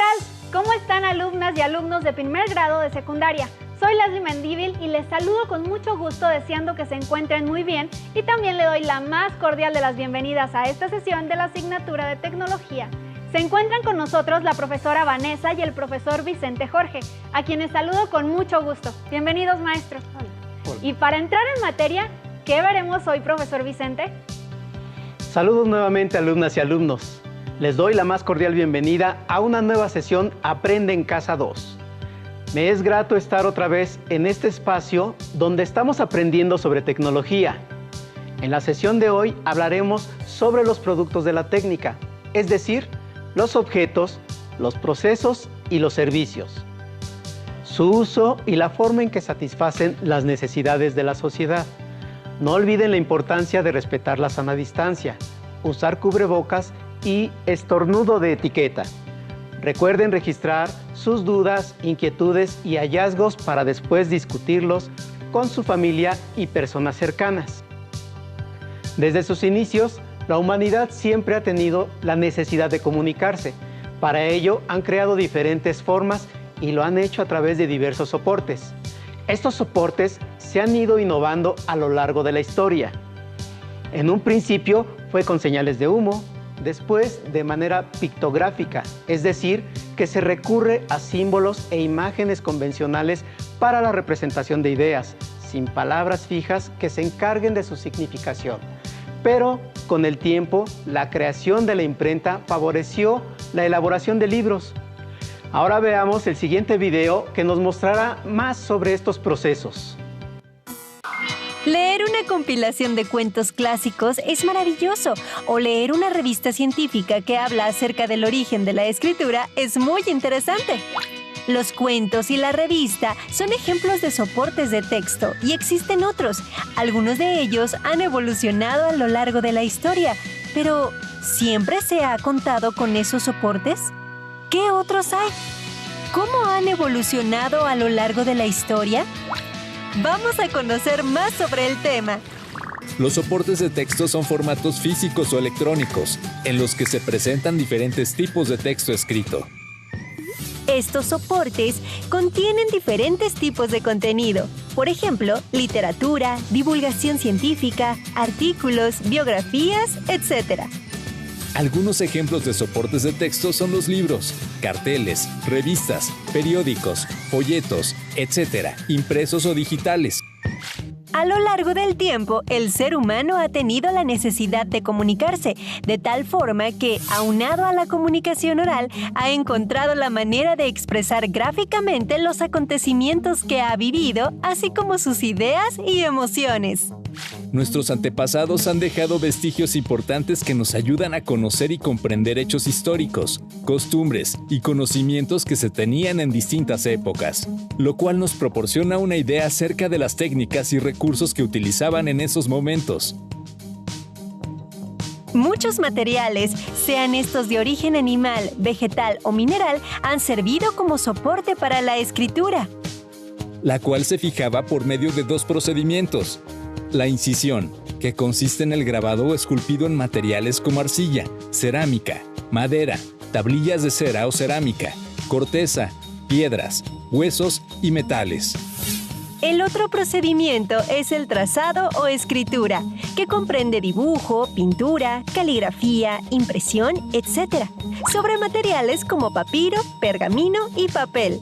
tal? ¿Cómo están alumnas y alumnos de primer grado de secundaria? Soy Leslie Mendívil y les saludo con mucho gusto deseando que se encuentren muy bien y también le doy la más cordial de las bienvenidas a esta sesión de la asignatura de Tecnología. Se encuentran con nosotros la profesora Vanessa y el profesor Vicente Jorge, a quienes saludo con mucho gusto. Bienvenidos, maestros. Hola. Y para entrar en materia, ¿qué veremos hoy, profesor Vicente? Saludos nuevamente, alumnas y alumnos. Les doy la más cordial bienvenida a una nueva sesión Aprende en Casa 2. Me es grato estar otra vez en este espacio donde estamos aprendiendo sobre tecnología. En la sesión de hoy hablaremos sobre los productos de la técnica, es decir, los objetos, los procesos y los servicios, su uso y la forma en que satisfacen las necesidades de la sociedad. No olviden la importancia de respetar la sana distancia, usar cubrebocas y estornudo de etiqueta. Recuerden registrar sus dudas, inquietudes y hallazgos para después discutirlos con su familia y personas cercanas. Desde sus inicios, la humanidad siempre ha tenido la necesidad de comunicarse. Para ello, han creado diferentes formas y lo han hecho a través de diversos soportes. Estos soportes se han ido innovando a lo largo de la historia. En un principio fue con señales de humo, después de manera pictográfica, es decir, que se recurre a símbolos e imágenes convencionales para la representación de ideas, sin palabras fijas que se encarguen de su significación. Pero con el tiempo, la creación de la imprenta favoreció la elaboración de libros. Ahora veamos el siguiente video que nos mostrará más sobre estos procesos. Leer una compilación de cuentos clásicos es maravilloso, o leer una revista científica que habla acerca del origen de la escritura es muy interesante. Los cuentos y la revista son ejemplos de soportes de texto y existen otros. Algunos de ellos han evolucionado a lo largo de la historia, pero ¿siempre se ha contado con esos soportes? ¿Qué otros hay? ¿Cómo han evolucionado a lo largo de la historia? Vamos a conocer más sobre el tema. Los soportes de texto son formatos físicos o electrónicos, en los que se presentan diferentes tipos de texto escrito. Estos soportes contienen diferentes tipos de contenido. Por ejemplo, literatura, divulgación científica, artículos, biografías, etc. Algunos ejemplos de soportes de texto son los libros, carteles, revistas, periódicos, folletos, etc., impresos o digitales. A lo largo del tiempo, el ser humano ha tenido la necesidad de comunicarse, de tal forma que, aunado a la comunicación oral, ha encontrado la manera de expresar gráficamente los acontecimientos que ha vivido, así como sus ideas y emociones. Nuestros antepasados han dejado vestigios importantes que nos ayudan a conocer y comprender hechos históricos, costumbres y conocimientos que se tenían en distintas épocas, lo cual nos proporciona una idea acerca de las técnicas y recursos que utilizaban en esos momentos. Muchos materiales, sean estos de origen animal, vegetal o mineral, han servido como soporte para la escritura, la cual se fijaba por medio de dos procedimientos. La incisión, que consiste en el grabado o esculpido en materiales como arcilla, cerámica, madera, tablillas de cera o cerámica, corteza, piedras, huesos y metales. El otro procedimiento es el trazado o escritura, que comprende dibujo, pintura, caligrafía, impresión, etc., sobre materiales como papiro, pergamino y papel.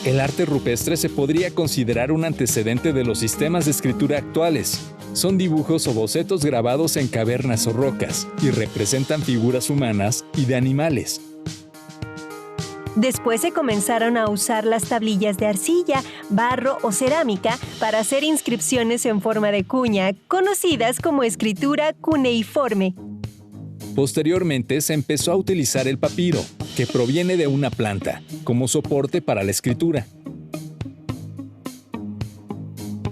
El arte rupestre se podría considerar un antecedente de los sistemas de escritura actuales. Son dibujos o bocetos grabados en cavernas o rocas y representan figuras humanas y de animales. Después se comenzaron a usar las tablillas de arcilla, barro o cerámica para hacer inscripciones en forma de cuña, conocidas como escritura cuneiforme. Posteriormente se empezó a utilizar el papiro, que proviene de una planta, como soporte para la escritura.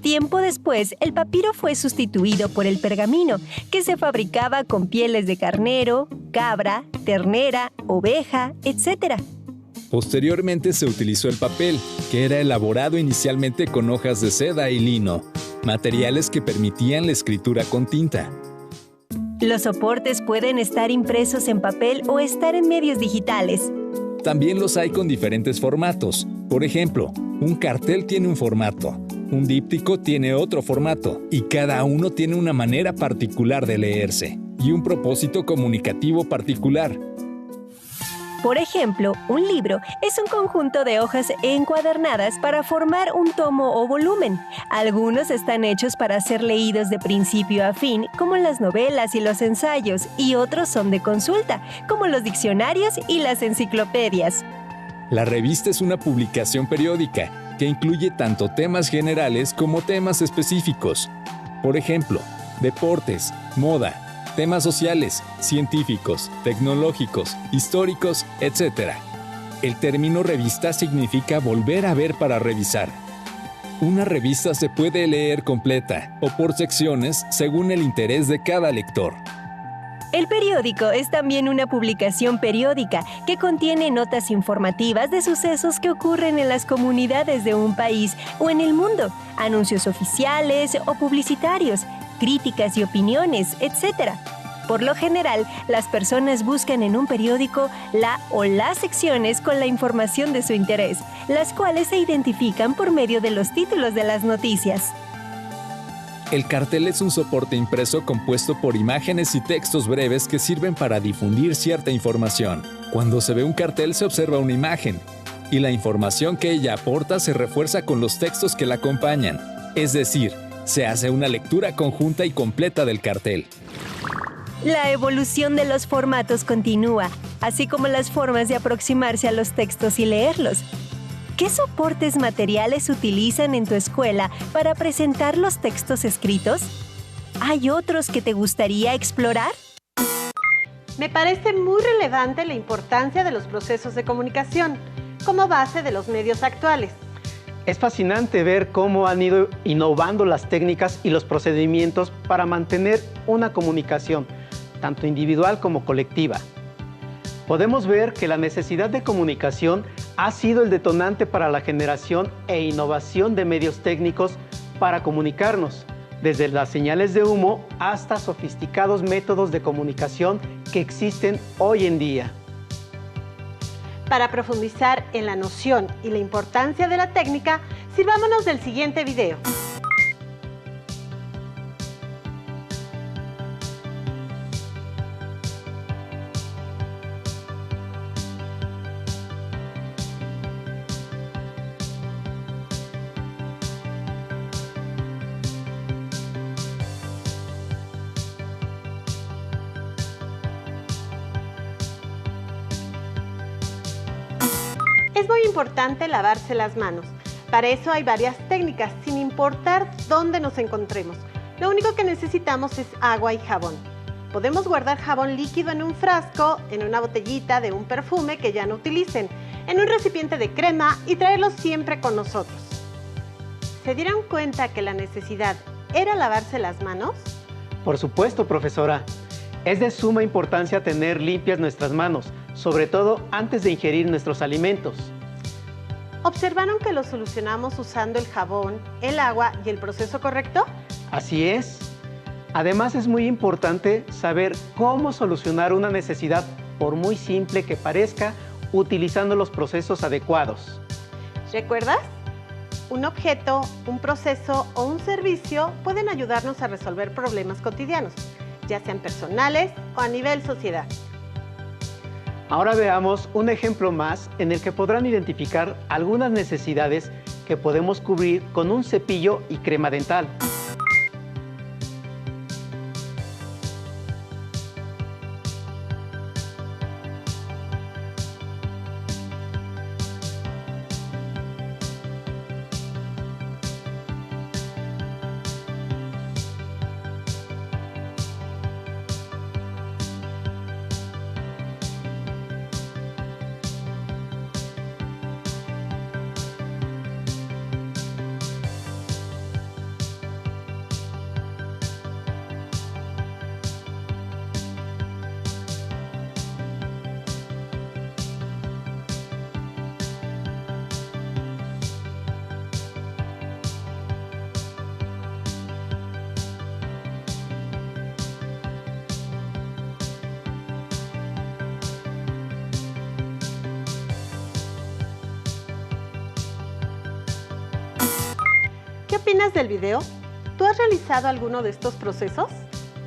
Tiempo después, el papiro fue sustituido por el pergamino, que se fabricaba con pieles de carnero, cabra, ternera, oveja, etc. Posteriormente se utilizó el papel, que era elaborado inicialmente con hojas de seda y lino, materiales que permitían la escritura con tinta. Los soportes pueden estar impresos en papel o estar en medios digitales. También los hay con diferentes formatos. Por ejemplo, un cartel tiene un formato, un díptico tiene otro formato, y cada uno tiene una manera particular de leerse y un propósito comunicativo particular. Por ejemplo, un libro es un conjunto de hojas encuadernadas para formar un tomo o volumen. Algunos están hechos para ser leídos de principio a fin, como las novelas y los ensayos, y otros son de consulta, como los diccionarios y las enciclopedias. La revista es una publicación periódica que incluye tanto temas generales como temas específicos. Por ejemplo, deportes, moda, temas sociales, científicos, tecnológicos, históricos, etc. El término revista significa volver a ver para revisar. Una revista se puede leer completa o por secciones según el interés de cada lector. El periódico es también una publicación periódica que contiene notas informativas de sucesos que ocurren en las comunidades de un país o en el mundo, anuncios oficiales o publicitarios, críticas y opiniones, etc. Por lo general, las personas buscan en un periódico la o las secciones con la información de su interés, las cuales se identifican por medio de los títulos de las noticias. El cartel es un soporte impreso compuesto por imágenes y textos breves que sirven para difundir cierta información. Cuando se ve un cartel se observa una imagen, y la información que ella aporta se refuerza con los textos que la acompañan. Es decir, se hace una lectura conjunta y completa del cartel. La evolución de los formatos continúa, así como las formas de aproximarse a los textos y leerlos. ¿Qué soportes materiales utilizan en tu escuela para presentar los textos escritos? ¿Hay otros que te gustaría explorar? Me parece muy relevante la importancia de los procesos de comunicación como base de los medios actuales. Es fascinante ver cómo han ido innovando las técnicas y los procedimientos para mantener una comunicación, tanto individual como colectiva. Podemos ver que la necesidad de comunicación ha sido el detonante para la generación e innovación de medios técnicos para comunicarnos, desde las señales de humo hasta sofisticados métodos de comunicación que existen hoy en día. Para profundizar en la noción y la importancia de la técnica, sirvámonos del siguiente video. Es muy importante lavarse las manos. Para eso hay varias técnicas, sin importar dónde nos encontremos. Lo único que necesitamos es agua y jabón. Podemos guardar jabón líquido en un frasco, en una botellita de un perfume que ya no utilicen, en un recipiente de crema y traerlo siempre con nosotros. ¿Se dieron cuenta que la necesidad era lavarse las manos? Por supuesto, profesora. Es de suma importancia tener limpias nuestras manos, sobre todo antes de ingerir nuestros alimentos. ¿Observaron que lo solucionamos usando el jabón, el agua y el proceso correcto? Así es. Además, es muy importante saber cómo solucionar una necesidad, por muy simple que parezca, utilizando los procesos adecuados. ¿Recuerdas? Un objeto, un proceso o un servicio pueden ayudarnos a resolver problemas cotidianos, ya sean personales o a nivel sociedad. Ahora veamos un ejemplo más en el que podrán identificar algunas necesidades que podemos cubrir con un cepillo y crema dental. ¿Qué opinas del video? ¿Tú has realizado alguno de estos procesos?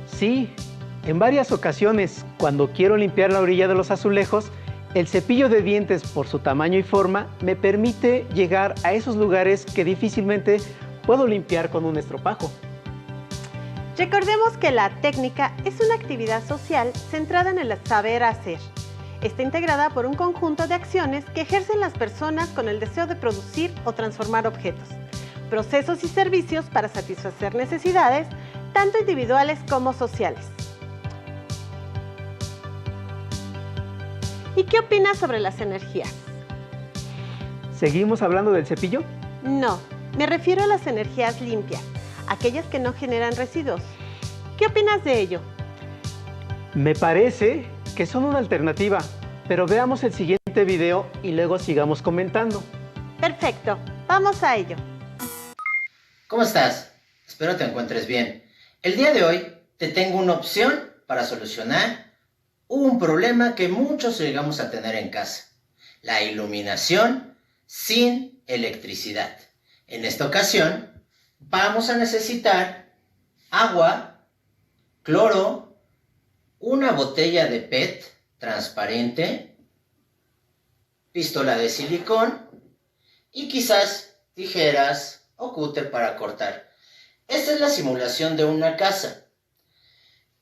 Sí, en varias ocasiones, cuando quiero limpiar la orilla de los azulejos, el cepillo de dientes, por su tamaño y forma, me permite llegar a esos lugares que difícilmente puedo limpiar con un estropajo. Recordemos que la técnica es una actividad social centrada en el saber hacer. Está integrada por un conjunto de acciones que ejercen las personas con el deseo de producir o transformar objetos, procesos y servicios para satisfacer necesidades, tanto individuales como sociales. ¿Y qué opinas sobre las energías? ¿Seguimos hablando del cepillo? No, me refiero a las energías limpias, aquellas que no generan residuos. ¿Qué opinas de ello? Me parece que son una alternativa, pero veamos el siguiente video y luego sigamos comentando. Perfecto, vamos a ello. ¿Cómo estás? Espero te encuentres bien. El día de hoy te tengo una opción para solucionar un problema que muchos llegamos a tener en casa: la iluminación sin electricidad. En esta ocasión vamos a necesitar agua, cloro, una botella de PET transparente, pistola de silicón y quizás tijeras o cúter para cortar. Esta es la simulación de una casa.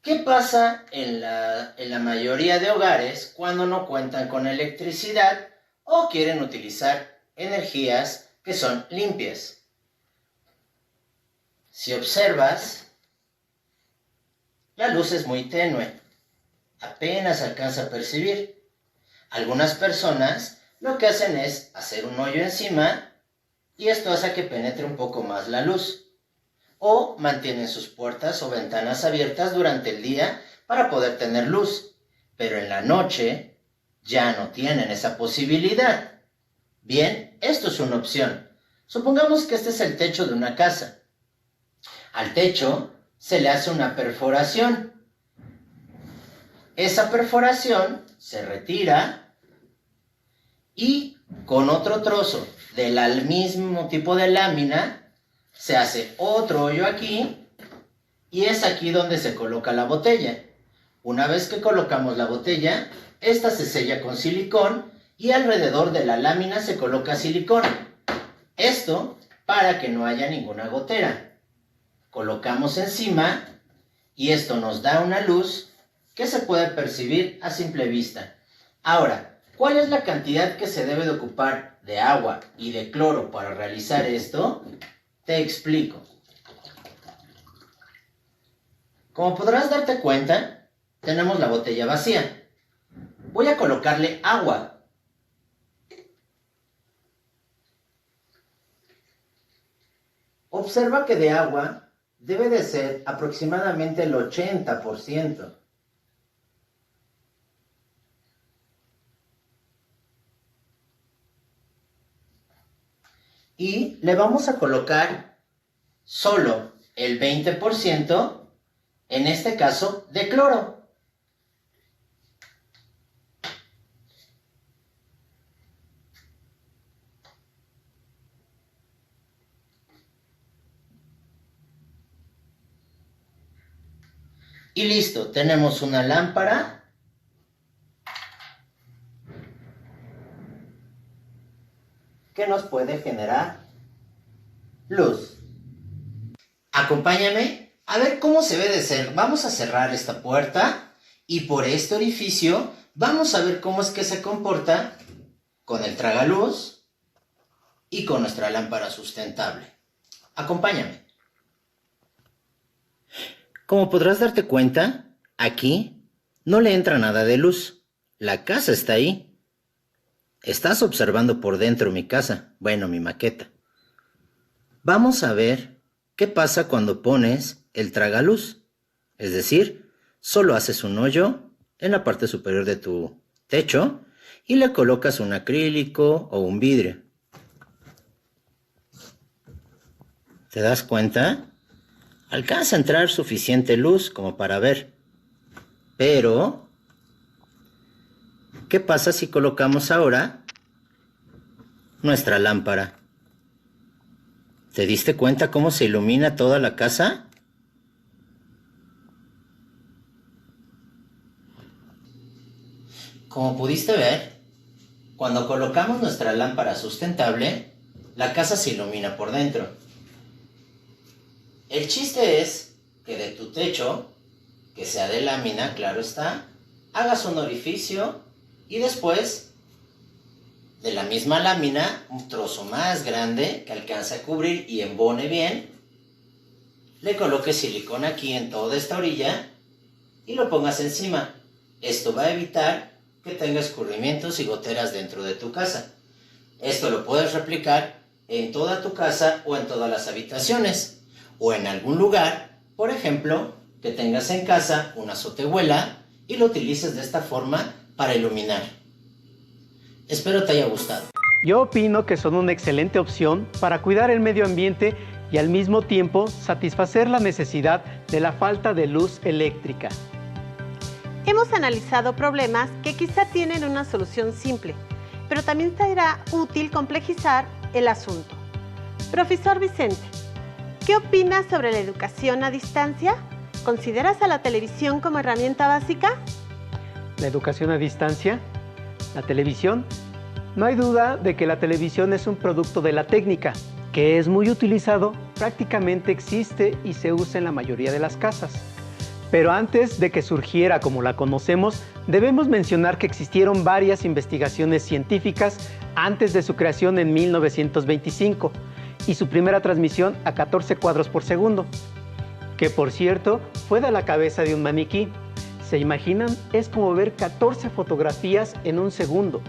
¿Qué pasa en la mayoría de hogares cuando no cuentan con electricidad o quieren utilizar energías que son limpias? Si observas, la luz es muy tenue, apenas alcanza a percibir. Algunas personas lo que hacen es hacer un hoyo encima y esto hace que penetre un poco más la luz. O mantienen sus puertas o ventanas abiertas durante el día para poder tener luz, pero en la noche ya no tienen esa posibilidad. Bien, esto es una opción. Supongamos que este es el techo de una casa. Al techo se le hace una perforación. Esa perforación se retira y con otro trozo del mismo tipo de lámina se hace otro hoyo aquí y es aquí donde se coloca la botella. Una vez que colocamos la botella, esta se sella con silicón y alrededor de la lámina se coloca silicón. Esto para que no haya ninguna gotera. Colocamos encima y esto nos da una luz que se puede percibir a simple vista. Ahora, ¿cuál es la cantidad que se debe de ocupar de agua y de cloro para realizar esto? Te explico. Como podrás darte cuenta, tenemos la botella vacía. Voy a colocarle agua. Observa que de agua debe de ser aproximadamente el 80%. Y le vamos a colocar solo el 20%, en este caso, de cloro. Y listo, tenemos una lámpara que nos puede generar luz. Acompáñame a ver cómo se ve de ser. Vamos a cerrar esta puerta y por este orificio vamos a ver cómo es que se comporta con el tragaluz y con nuestra lámpara sustentable. Acompáñame. Como podrás darte cuenta, aquí no le entra nada de luz. La casa está ahí. Estás observando por dentro mi casa, bueno, mi maqueta. Vamos a ver qué pasa cuando pones el tragaluz. Es decir, solo haces un hoyo en la parte superior de tu techo y le colocas un acrílico o un vidrio. ¿Te das cuenta? Alcanza a entrar suficiente luz como para ver. Pero ¿qué pasa si colocamos ahora nuestra lámpara? ¿Te diste cuenta cómo se ilumina toda la casa? Como pudiste ver, cuando colocamos nuestra lámpara sustentable, la casa se ilumina por dentro. El chiste es que de tu techo, que sea de lámina, claro está, hagas un orificio y después de la misma lámina, un trozo más grande que alcance a cubrir y embone bien, le coloques silicona aquí en toda esta orilla y lo pongas encima. Esto va a evitar que tenga escurrimientos y goteras dentro de tu casa. Esto lo puedes replicar en toda tu casa o en todas las habitaciones o en algún lugar, por ejemplo, que tengas en casa una azotehuela y lo utilices de esta forma para iluminar. Espero te haya gustado. Yo opino que son una excelente opción para cuidar el medio ambiente y al mismo tiempo satisfacer la necesidad de la falta de luz eléctrica. Hemos analizado problemas que quizá tienen una solución simple, pero también será útil complejizar el asunto. Profesor Vicente, ¿qué opinas sobre la educación a distancia? ¿Consideras a la televisión como herramienta básica? La educación a distancia, la televisión. No hay duda de que la televisión es un producto de la técnica, que es muy utilizado, prácticamente existe y se usa en la mayoría de las casas. Pero antes de que surgiera como la conocemos, debemos mencionar que existieron varias investigaciones científicas antes de su creación en 1925 y su primera transmisión a 14 cuadros por segundo, que por cierto fue de la cabeza de un maniquí. ¿Se imaginan? Es como ver 14 fotografías en un segundo.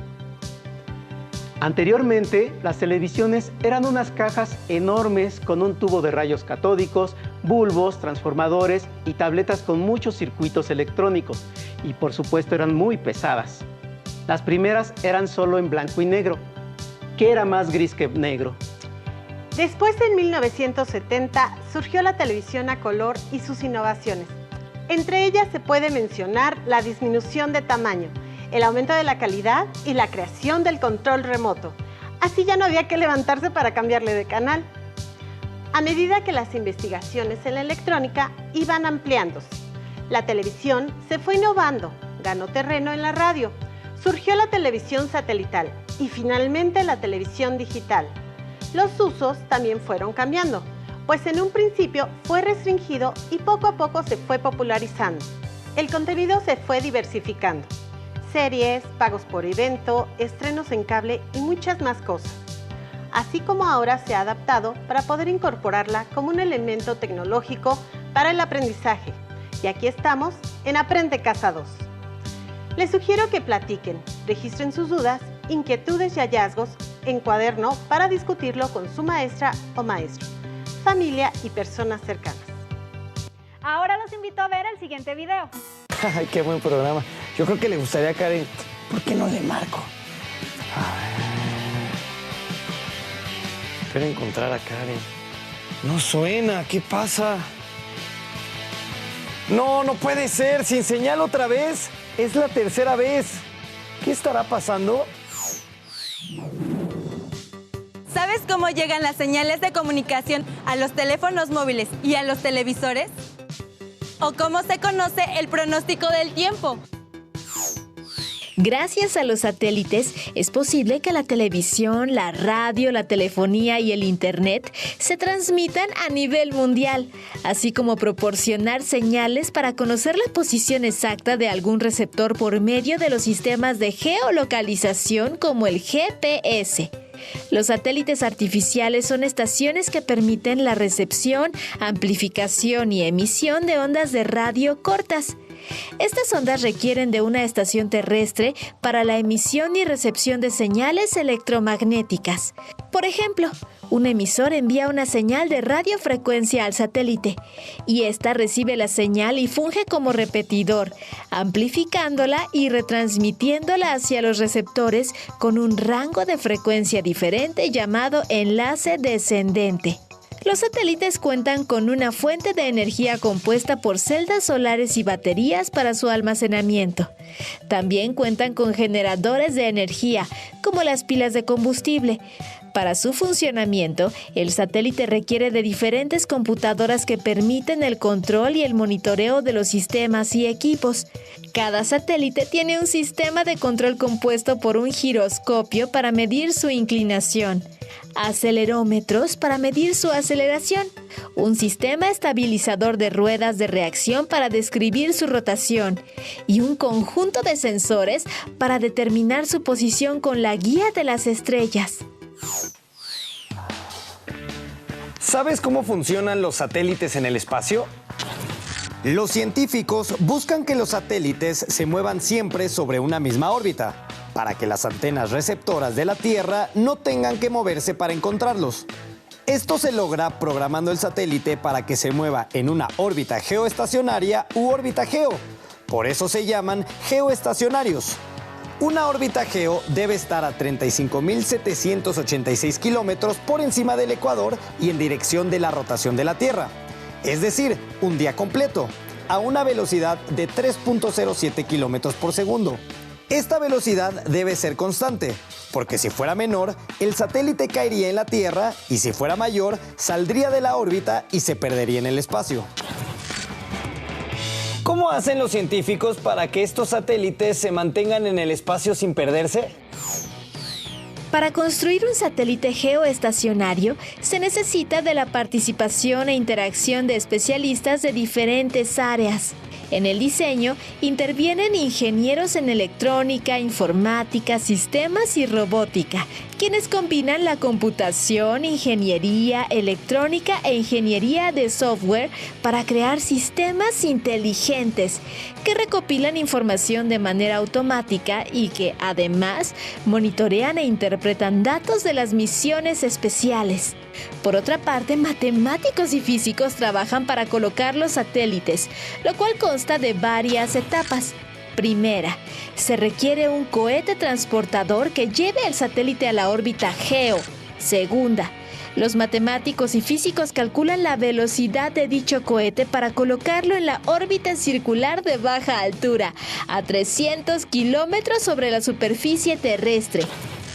Anteriormente, las televisiones eran unas cajas enormes con un tubo de rayos catódicos, bulbos, transformadores y tabletas con muchos circuitos electrónicos, y por supuesto eran muy pesadas. Las primeras eran solo en blanco y negro, que era más gris que negro. Después, en 1970, surgió la televisión a color y sus innovaciones. Entre ellas se puede mencionar la disminución de tamaño, el aumento de la calidad y la creación del control remoto. Así ya no había que levantarse para cambiarle de canal. A medida que las investigaciones en la electrónica iban ampliándose, la televisión se fue innovando, ganó terreno en la radio, surgió la televisión satelital y finalmente la televisión digital. Los usos también fueron cambiando, pues en un principio fue restringido y poco a poco se fue popularizando. El contenido se fue diversificando. Series, pagos por evento, estrenos en cable y muchas más cosas. Así como ahora se ha adaptado para poder incorporarla como un elemento tecnológico para el aprendizaje. Y aquí estamos en Aprende Casa 2. Les sugiero que platiquen, registren sus dudas, inquietudes y hallazgos en cuaderno para discutirlo con su maestra o maestro, familia y personas cercanas. Ahora los invito a ver el siguiente video. Ay, qué buen programa. Yo creo que le gustaría a Karen. ¿Por qué no le marco? A ver. Espero encontrar a Karen. No suena. ¿Qué pasa? No, no puede ser. Sin señal otra vez. Es la tercera vez. ¿Qué estará pasando? ¿Sabes cómo llegan las señales de comunicación a los teléfonos móviles y a los televisores? ¿O cómo se conoce el pronóstico del tiempo? Gracias a los satélites es posible que la televisión, la radio, la telefonía y el internet se transmitan a nivel mundial, así como proporcionar señales para conocer la posición exacta de algún receptor por medio de los sistemas de geolocalización como el GPS. Los satélites artificiales son estaciones que permiten la recepción, amplificación y emisión de ondas de radio cortas. Estas ondas requieren de una estación terrestre para la emisión y recepción de señales electromagnéticas. Por ejemplo, un emisor envía una señal de radiofrecuencia al satélite y ésta recibe la señal y funge como repetidor, amplificándola y retransmitiéndola hacia los receptores con un rango de frecuencia diferente llamado enlace descendente. Los satélites cuentan con una fuente de energía compuesta por celdas solares y baterías para su almacenamiento. También cuentan con generadores de energía, como las pilas de combustible, Para su funcionamiento, el satélite requiere de diferentes computadoras que permiten el control y el monitoreo de los sistemas y equipos. Cada satélite tiene un sistema de control compuesto por un giroscopio para medir su inclinación, acelerómetros para medir su aceleración, un sistema estabilizador de ruedas de reacción para describir su rotación y un conjunto de sensores para determinar su posición con la guía de las estrellas. ¿Sabes cómo funcionan los satélites en el espacio? Los científicos buscan que los satélites se muevan siempre sobre una misma órbita, para que las antenas receptoras de la Tierra no tengan que moverse para encontrarlos. Esto se logra programando el satélite para que se mueva en una órbita geoestacionaria u órbita geo. Por eso se llaman geoestacionarios. Una órbita geo debe estar a 35.786 kilómetros por encima del ecuador y en dirección de la rotación de la Tierra. Es decir, un día completo, a una velocidad de 3.07 kilómetros por segundo. Esta velocidad debe ser constante, porque si fuera menor, el satélite caería en la Tierra y si fuera mayor, saldría de la órbita y se perdería en el espacio. ¿Cómo hacen los científicos para que estos satélites se mantengan en el espacio sin perderse? Para construir un satélite geoestacionario, se necesita de la participación e interacción de especialistas de diferentes áreas. En el diseño intervienen ingenieros en electrónica, informática, sistemas y robótica, quienes combinan la computación, ingeniería, electrónica e ingeniería de software para crear sistemas inteligentes que recopilan información de manera automática y que, además, monitorean e interpretan datos de las misiones especiales. Por otra parte, matemáticos y físicos trabajan para colocar los satélites, lo cual consta de varias etapas. Primera, se requiere un cohete transportador que lleve el satélite a la órbita geo. Segunda, los matemáticos y físicos calculan la velocidad de dicho cohete para colocarlo en la órbita circular de baja altura, a 300 kilómetros sobre la superficie terrestre.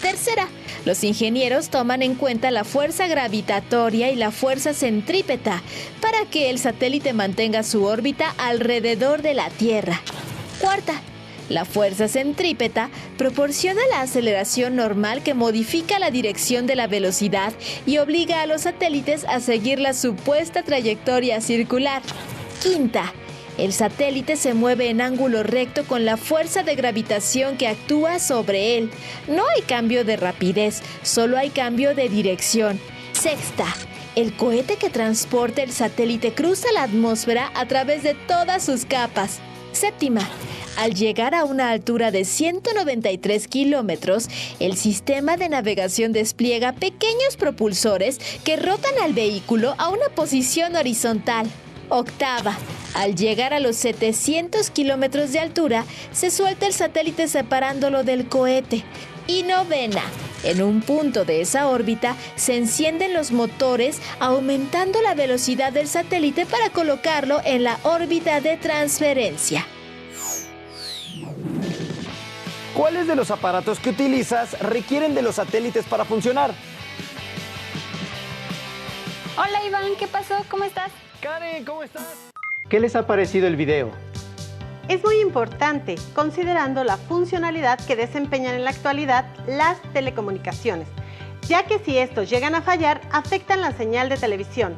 Tercera, los ingenieros toman en cuenta la fuerza gravitatoria y la fuerza centrípeta para que el satélite mantenga su órbita alrededor de la Tierra. Cuarta, la fuerza centrípeta proporciona la aceleración normal que modifica la dirección de la velocidad y obliga a los satélites a seguir la supuesta trayectoria circular. Quinta, el satélite se mueve en ángulo recto con la fuerza de gravitación que actúa sobre él. No hay cambio de rapidez, solo hay cambio de dirección. Sexta, el cohete que transporta el satélite cruza la atmósfera a través de todas sus capas. Séptima, al llegar a una altura de 193 kilómetros, el sistema de navegación despliega pequeños propulsores que rotan al vehículo a una posición horizontal. Octava, al llegar a los 700 kilómetros de altura, se suelta el satélite separándolo del cohete. Y novena, en un punto de esa órbita, se encienden los motores, aumentando la velocidad del satélite para colocarlo en la órbita de transferencia. ¿Cuáles de los aparatos que utilizas requieren de los satélites para funcionar? Hola Iván, ¿qué pasó? ¿Cómo estás? Karen, ¿cómo estás? ¿Qué les ha parecido el video? Es muy importante, considerando la funcionalidad que desempeñan en la actualidad las telecomunicaciones, ya que si estos llegan a fallar, afectan la señal de televisión,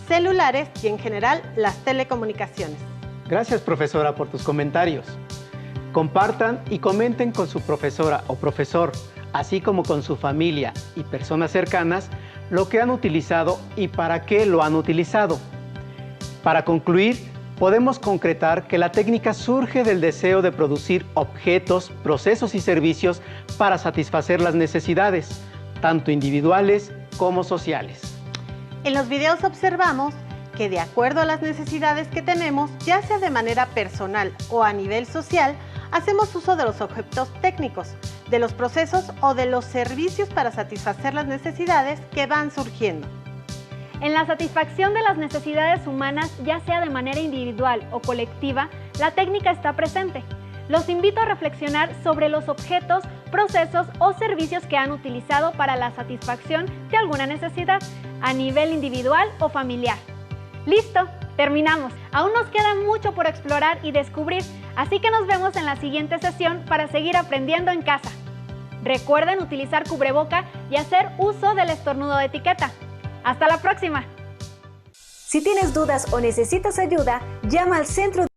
celulares y en general las telecomunicaciones. Gracias, profesora, por tus comentarios. Compartan y comenten con su profesora o profesor, así como con su familia y personas cercanas, lo que han utilizado y para qué lo han utilizado. Para concluir, podemos concretar que la técnica surge del deseo de producir objetos, procesos y servicios para satisfacer las necesidades, tanto individuales como sociales. En los videos observamos que de acuerdo a las necesidades que tenemos, ya sea de manera personal o a nivel social, hacemos uso de los objetos técnicos, de los procesos o de los servicios para satisfacer las necesidades que van surgiendo. En la satisfacción de las necesidades humanas, ya sea de manera individual o colectiva, la técnica está presente. Los invito a reflexionar sobre los objetos, procesos o servicios que han utilizado para la satisfacción de alguna necesidad, a nivel individual o familiar. ¡Listo! Terminamos. Aún nos queda mucho por explorar y descubrir, así que nos vemos en la siguiente sesión para seguir aprendiendo en casa. Recuerden utilizar cubreboca y hacer uso del estornudo de etiqueta. ¡Hasta la próxima! Si tienes dudas o necesitas ayuda, llama al Centro